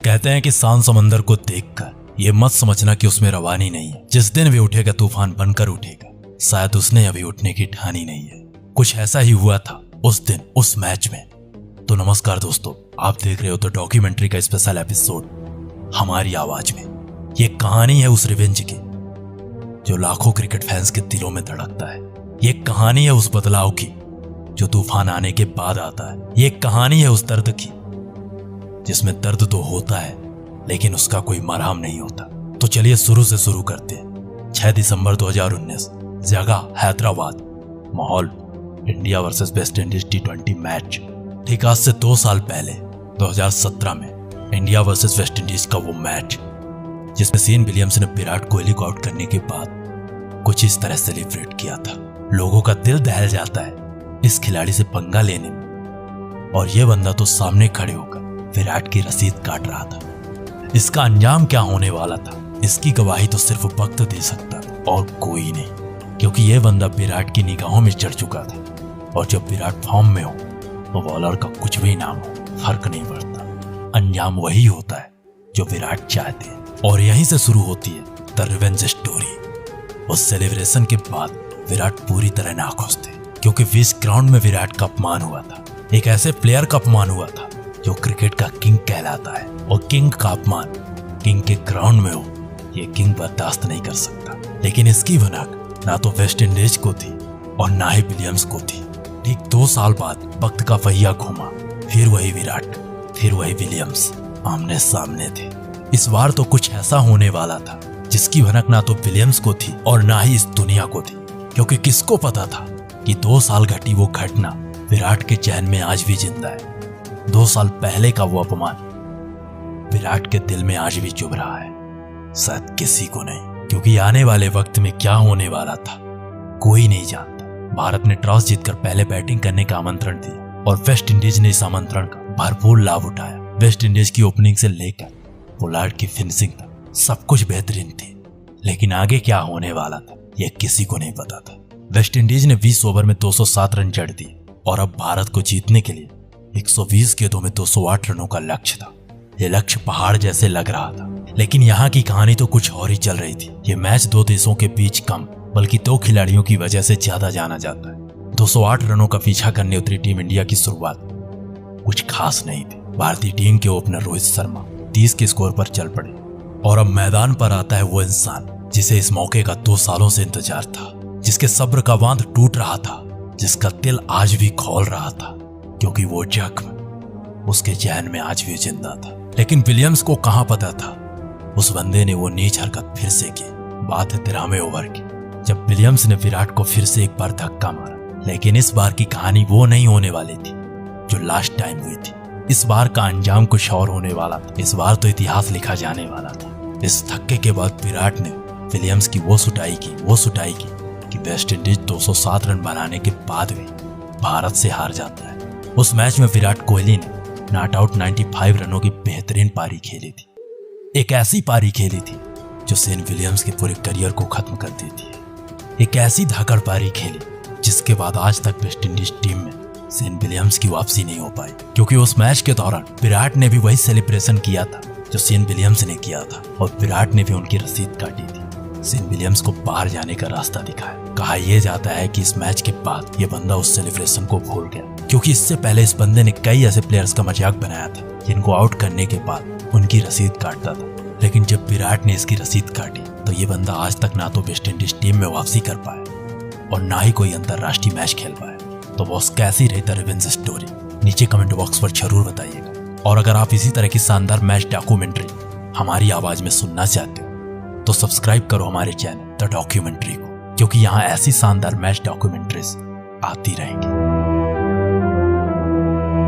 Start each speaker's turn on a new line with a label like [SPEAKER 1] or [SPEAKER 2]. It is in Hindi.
[SPEAKER 1] कहते हैं कि शांत समंदर को देखकर ये मत समझना कि उसमें रवानी नहीं है। जिस दिन भी उठेगा तूफान बनकर उठेगा, शायद उसने अभी उठने की ठानी नहीं है। कुछ ऐसा ही हुआ था उस दिन उस मैच में। तो नमस्कार दोस्तों, आप देख रहे हो तो डॉक्यूमेंट्री का स्पेशल एपिसोड हमारी आवाज में। ये कहानी है उस रिवेंज की जो लाखों क्रिकेट फैंस के दिलों में धड़कता है। ये कहानी है उस बदलाव की जो तूफान आने के बाद आता है। ये कहानी है उस दर्द की जिसमें दर्द तो होता है लेकिन उसका कोई मरहम नहीं होता। तो चलिए शुरू से शुरू करते हैं। 6 दिसंबर 2019, जगह हैदराबाद, माहौल India versus West Indies T20 match. ठीक आज से 2 साल पहले 2017 में इंडिया वर्सेस वेस्ट इंडीज का वो मैच जिसमें शेन विलियम्स ने विराट कोहली को आउट करने के बाद कुछ इस तरह सेलिब्रेट किया था। लोगों का दिल दहल जाता है इस खिलाड़ी से पंगा लेने में, और ये बंदा तो सामने खड़े होकर विराट की रसीद काट रहा था। इसका अंजाम क्या होने वाला था, इसकी गवाही तो सिर्फ वक्त दे सकता था और कोई नहीं, क्योंकि यह बंदा विराट की निगाहों में चढ़ चुका था। और जब विराट फॉर्म में हो तो बॉलर का कुछ भी नाम हो, फर्क नहीं पड़ता, अंजाम वही होता है जो विराट चाहते हैं। और यहीं से शुरू होती है द रिवेंज स्टोरी। उस सेलिब्रेशन के बाद विराट पूरी तरह नाखुश थे, क्योंकि विश ग्राउंड में विराट का अपमान हुआ था। एक ऐसे प्लेयर का अपमान हुआ था जो क्रिकेट का किंग कहलाता है, और किंग का अपमान किंग के ग्राउंड में हो, ये किंग बर्दाश्त नहीं कर सकता। लेकिन इसकी भनक ना तो वेस्ट इंडीज को थी और ना ही विलियम्स को थी। ठीक 2 साल बाद वक्त का पहिया घूमा, फिर वही विराट, फिर वही विलियम्स आमने सामने थे। इस बार तो कुछ ऐसा होने वाला था जिसकी भनक ना तो विलियम्स को थी और ना ही इस दुनिया को थी, क्योंकि किसको पता था कि 2 साल घटी वो घटना विराट के चैन में आज भी जिंदा है। 2 साल पहले का वो अपमान विराट के दिल में आज भी चुभ रहा है, शायद किसी को नहीं, क्योंकि आने वाले वक्त में क्या होने वाला था कोई नहीं जानता। भारत ने टॉस जीतकर पहले बैटिंग करने का आमंत्रण दिया और वेस्ट इंडीज ने इस आमंत्रण का भरपूर लाभ उठाया। वेस्ट इंडीज की ओपनिंग से लेकर पोलार्ड की फिनिशिंग तक सब कुछ बेहतरीन थी, लेकिन आगे क्या होने वाला था यह किसी को नहीं पता था। वेस्ट इंडीज ने 20 ओवर में 207 रन जड़ दिए और अब भारत को जीतने के लिए 120 गेंदों में 208 रनों का लक्ष्य था। यह लक्ष्य पहाड़ जैसे लग रहा था, लेकिन यहाँ की कहानी तो कुछ और ही चल रही थी। ये मैच 2 देशों के बीच कम बल्कि 2 खिलाड़ियों की वजह से ज्यादा जाना जाता है। 208 रनों का पीछा करने उतरी टीम इंडिया की शुरुआत कुछ खास नहीं थी। भारतीय टीम के ओपनर रोहित शर्मा 30 के स्कोर पर चल पड़े, और अब मैदान पर आता है वो इंसान जिसे इस मौके का 2 सालों से इंतजार था, जिसके सब्र का बांध टूट रहा था, जिसका दिल आज भी खौल रहा था, क्योंकि वो जख्म उसके चैन में आज भी जिंदा था। लेकिन विलियम्स को कहां पता था उस बंदे ने वो नीच हरकत फिर से की। बात है 13वें ओवर की, जब विलियम्स ने विराट को फिर से एक बार धक्का मारा। लेकिन इस बार की कहानी वो नहीं होने वाली थी जो लास्ट टाइम हुई थी। इस बार का अंजाम कुछ और होने वाला था। इस बार तो इतिहास लिखा जाने वाला था। इस धक्के के बाद विराट ने विलियम्स की वो सुटाई की कि वेस्ट इंडीज 207 रन बनाने के बाद भी भारत से हार जाता है। उस मैच में विराट कोहली ने नॉट आउट 95 रनों की बेहतरीन पारी खेली थी। एक ऐसी पारी खेली थी जो शेन विलियम्स के पूरे करियर को खत्म कर देती है। एक ऐसी धाकड़ पारी खेली जिसके बाद आज तक वेस्ट इंडीज टीम में शेन विलियम्स की वापसी नहीं हो पाई, क्योंकि उस मैच के दौरान विराट ने भी वही सेलिब्रेशन किया था जो शेन विलियम्स ने किया था, और विराट ने भी उनकी रसीद काटी थी। शेन विलियम्स को बाहर जाने का रास्ता दिखाया। कहा यह जाता है कि इस मैच के बाद यह बंदा उस सेलिब्रेशन को भूल गया, क्योंकि इससे पहले इस बंदे ने कई ऐसे प्लेयर्स का मजाक बनाया था जिनको आउट करने के बाद उनकी रसीद काटता था। लेकिन जब विराट ने इसकी रसीद काटी तो ये बंदा आज तक ना तो वेस्ट इंडीज टीम में वापसी कर पाया और ना ही कोई अंतरराष्ट्रीय मैच खेल पाया। तो बॉस कैसी रही द रिवेंज स्टोरी, नीचे कमेंट बॉक्स पर जरूर बताइएगा। और अगर आप इसी तरह की शानदार मैच डॉक्यूमेंट्री हमारी आवाज में सुनना चाहते हो तो सब्सक्राइब करो हमारे चैनल द डॉक्यूमेंट्री को, क्योंकि यहाँ ऐसी शानदार मैच डॉक्यूमेंट्रीज आती रहेंगी।